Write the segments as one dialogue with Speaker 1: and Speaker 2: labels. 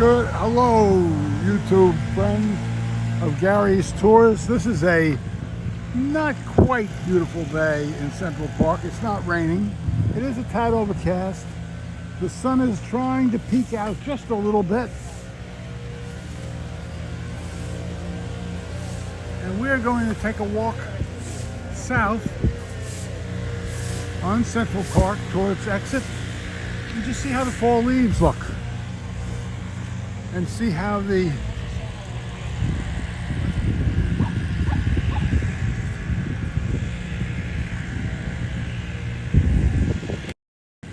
Speaker 1: Good. Hello, YouTube friends of Gary's Tours. This is a not quite beautiful day in Central Park. It's not raining. It is a tad overcast. The sun is trying to peek out just a little bit. And we're going to take a walk south on Central Park towards exit and just see how the fall leaves look. And see how the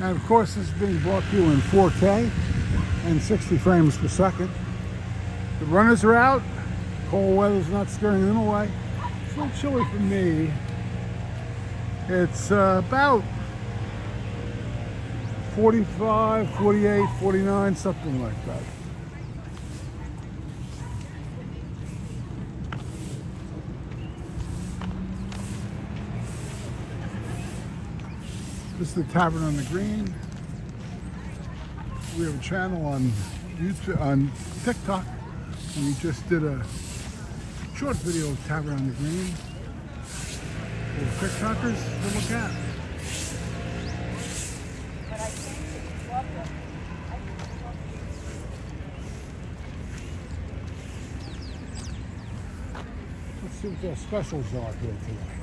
Speaker 1: and of course this is being brought to you in 4K and 60 frames per second. The runners are out. Cold weather's not scaring them away. It's a little chilly for me. It's about 45, 48, 49, something like that. This is the Tavern on the Green. We have a channel on YouTube, on TikTok, and we just did a short video of Tavern on the Green for TikTokers to look at. Let's see what their specials are here today.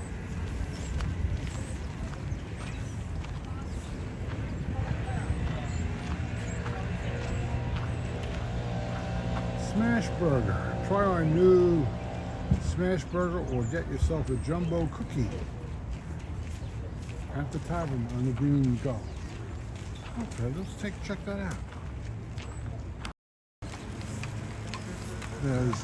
Speaker 1: Smash Burger. Try our new Smash Burger or get yourself a jumbo cookie at the Tavern on the Green Go. Okay, let's check that out. There's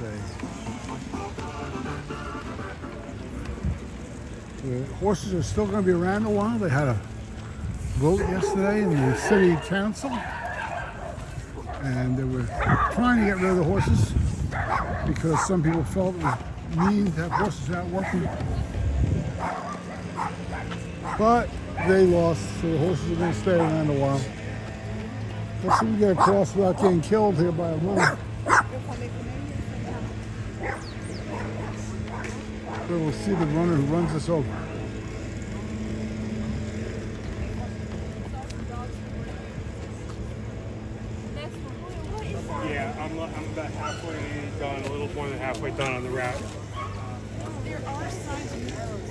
Speaker 1: the horses are still going to be around a while. They had a vote yesterday in the city council, and they were trying to get rid of the horses because some people felt it was mean to have horses out working. But they lost, so the horses are going to stay around a while. Let's see if we get across without getting killed here by a runner. So we'll see the runner who runs us over.
Speaker 2: I'm about halfway done, a little more than halfway done on the route.
Speaker 3: There are signs and arrows.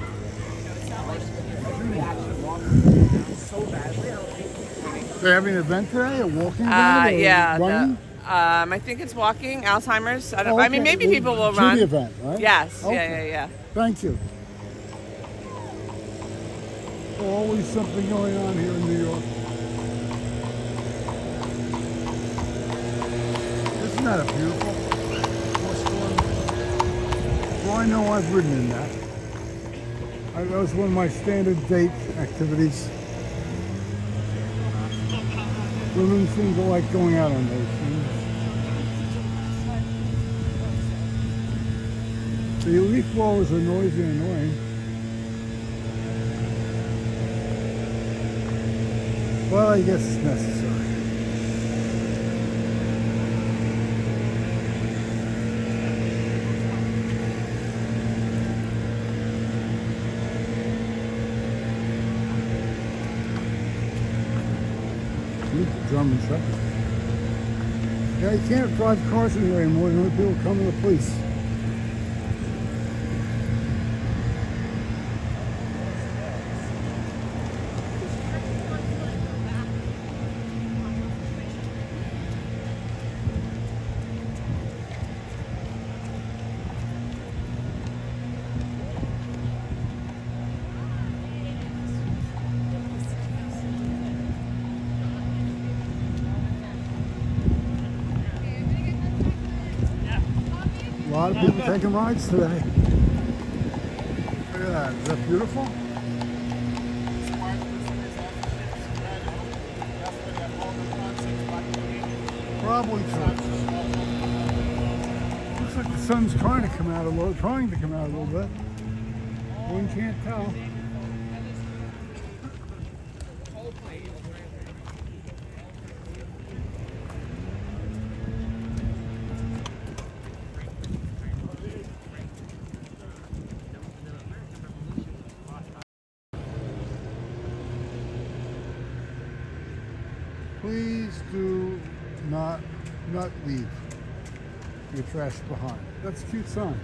Speaker 3: It's not like so badly.
Speaker 1: They're having an event today, a walking event?
Speaker 4: Yeah.
Speaker 1: Running?
Speaker 4: I think it's walking, Alzheimer's. I don't.
Speaker 1: Okay.
Speaker 4: I mean, maybe people will
Speaker 1: To
Speaker 4: run.
Speaker 1: the event, right?
Speaker 4: Yes.
Speaker 1: Okay.
Speaker 4: Yeah.
Speaker 1: Thank you. Always something going on here in New York. Isn't that a beautiful horse form? Well, I know I've ridden in that. That was one of my standard date activities. Women seem to like going out on those things. The leaf blowers are noisy and annoying. Well, I guess it's necessary. German Shepherd. Yeah, you can't drive cars anywhere anymore. The only people coming to the police. A lot of people taking rides today. Look at that. Is that beautiful? Probably so. Looks like the sun's trying to come out a little bit. One can't tell. do not leave your trash behind. That's a cute sign.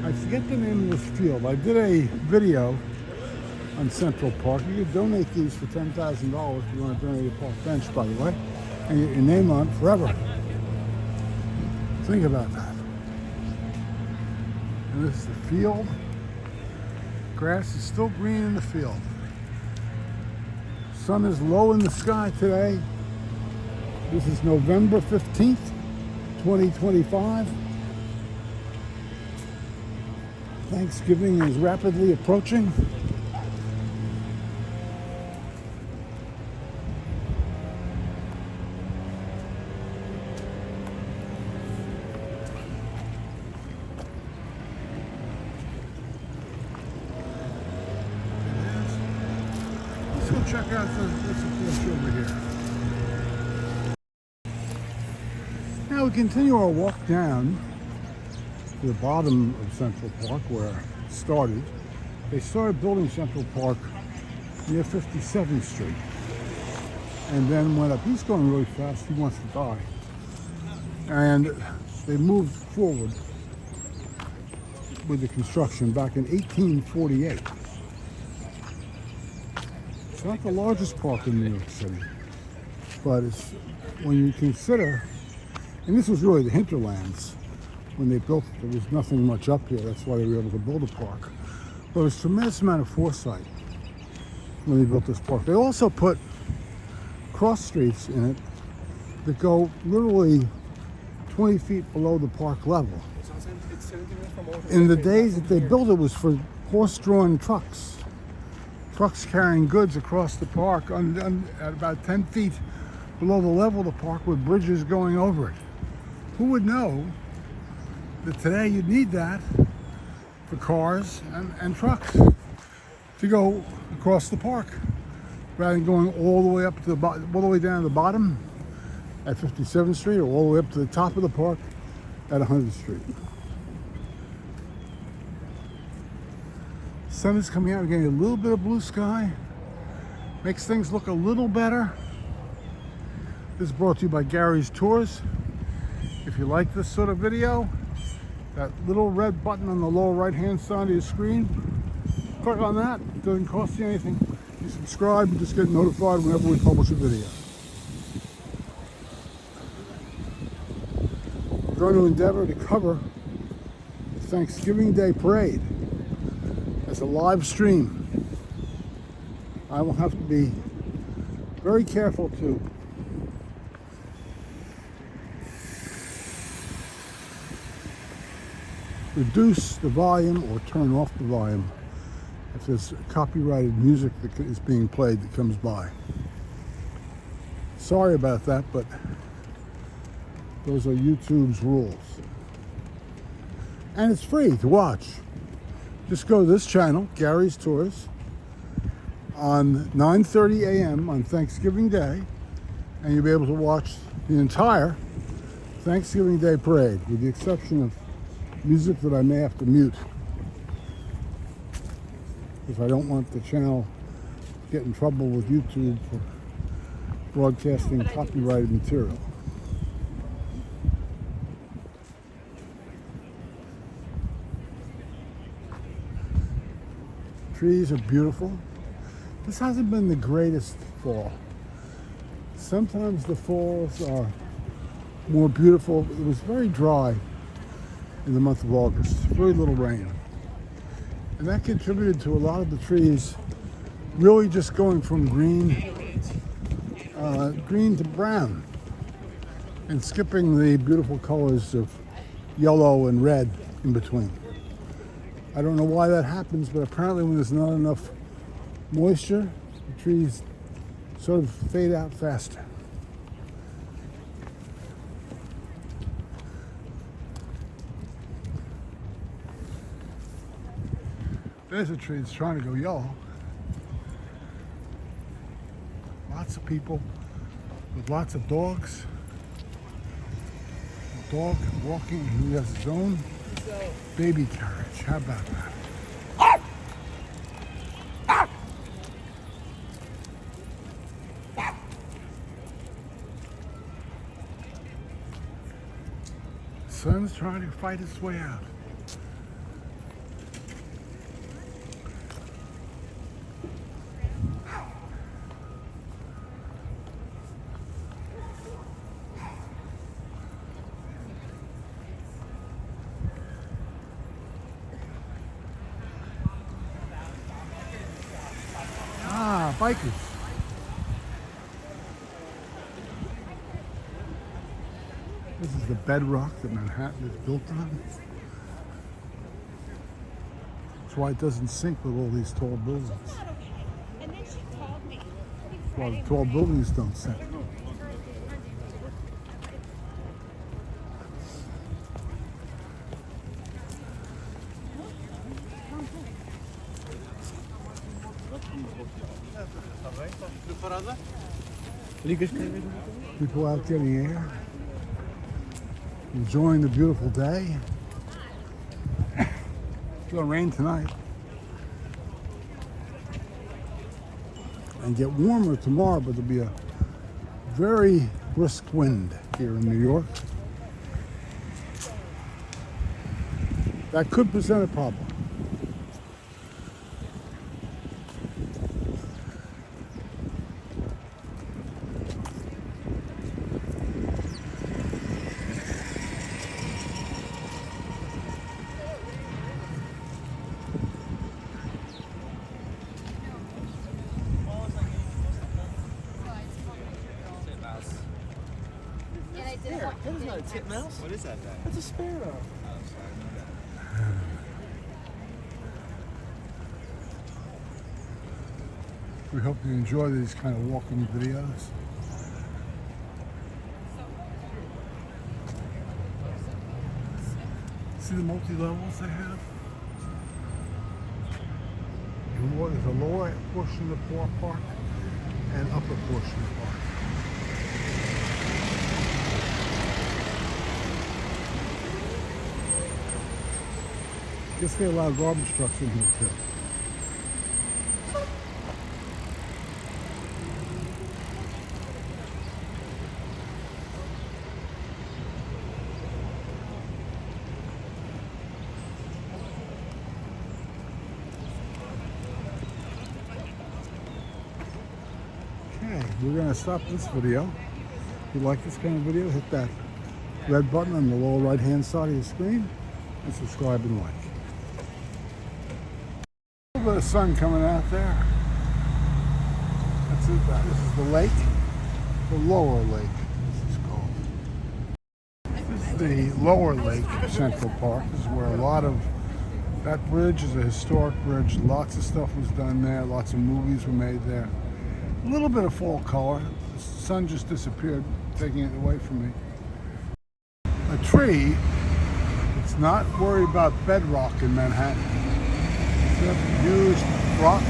Speaker 1: I forget the name of this field. I did a video on Central Park. You can donate these for $10,000 if you want to donate a park bench, by the way, and get your name on it forever. Think about that. And this is the field. Grass is still green in the field. Sun is low in the sky today. This is November 15th, 2025. Thanksgiving is rapidly approaching. Let's go check out this approach over here. Now we continue our walk down to the bottom of Central Park where it started. They started building Central Park near 57th Street and then went up. He's going really fast. He wants to die. And they moved forward with the construction back in 1848. It's not the largest park in New York City, but it's, when you consider, and this was really the hinterlands. When they built it, there was nothing much up here. That's why they were able to build a park. But there was a tremendous amount of foresight when they built this park. They also put cross streets in it that go literally 20 feet below the park level. In the days that they built it was for horse-drawn trucks. Trucks carrying goods across the park at about 10 feet below the level of the park with bridges going over it. Who would know that today you'd need that for cars and trucks to go across the park, rather than going all the way up to the all the way down to the bottom at 57th Street or all the way up to the top of the park at 100th Street. Sun is coming out. We're getting a little bit of blue sky. Makes things look a little better. This is brought to you by Gary's Tours. If you like this sort of video, that little red button on the lower right hand side of your screen, click on that. It doesn't cost you anything. You subscribe and just get notified whenever we publish a video. We're going to endeavor to cover the Thanksgiving Day Parade as a live stream. I will have to be very careful to reduce the volume or turn off the volume if there's copyrighted music that is being played that comes by. Sorry about that, but those are YouTube's rules. And it's free to watch. Just go to this channel, Gary's Tours, on 9:30 a.m. on Thanksgiving Day, and you'll be able to watch the entire Thanksgiving Day Parade, with the exception of music that I may have to mute if I don't want the channel to get in trouble with YouTube for broadcasting copyrighted material. Trees are beautiful. This hasn't been the greatest fall. Sometimes the falls are more beautiful. It was very dry in the month of August, very little rain. And that contributed to a lot of the trees really just going from green to brown and skipping the beautiful colors of yellow and red in between. I don't know why that happens, but apparently when there's not enough moisture, the trees sort of fade out faster. There's a tree that's trying to go yellow. Lots of people with lots of dogs. A dog walking, he has his own baby carriage. How about that? sun's trying to fight its way out. Ah, bikers. This is the bedrock that Manhattan is built on. That's why it doesn't sink with all these tall buildings.
Speaker 3: Not okay. And then she called me.
Speaker 1: Well, the tall buildings don't sink. People out getting air, enjoying the beautiful day. It's gonna rain tonight and get warmer tomorrow, but there'll be a very brisk wind here in New York. That could present a problem.
Speaker 5: That is not a titmouse. What is that thing? That's a sparrow.
Speaker 1: We hope you enjoy these kind of walking videos. See the multi-levels they have? There's a lower portion of the park and upper portion of the park. Guess they allow garbage trucks in here too. Okay, we're gonna stop this video. If you like this kind of video, hit that red button on the lower right hand side of your screen and subscribe and like. A little bit of sun coming out there. That's it. This is the lake, the lower lake, this is called. This is the lower lake, Central Park. This is where a lot of, that bridge is a historic bridge. Lots of stuff was done there. Lots of movies were made there. A little bit of fall color. The sun just disappeared, taking it away from me. A tree, it's not worried about bedrock in Manhattan. That huge rock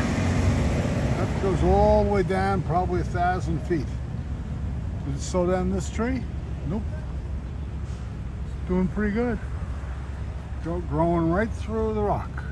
Speaker 1: that goes all the way down, probably 1,000 feet. Did it slow down this tree? Nope. It's doing pretty good. Growing right through the rock.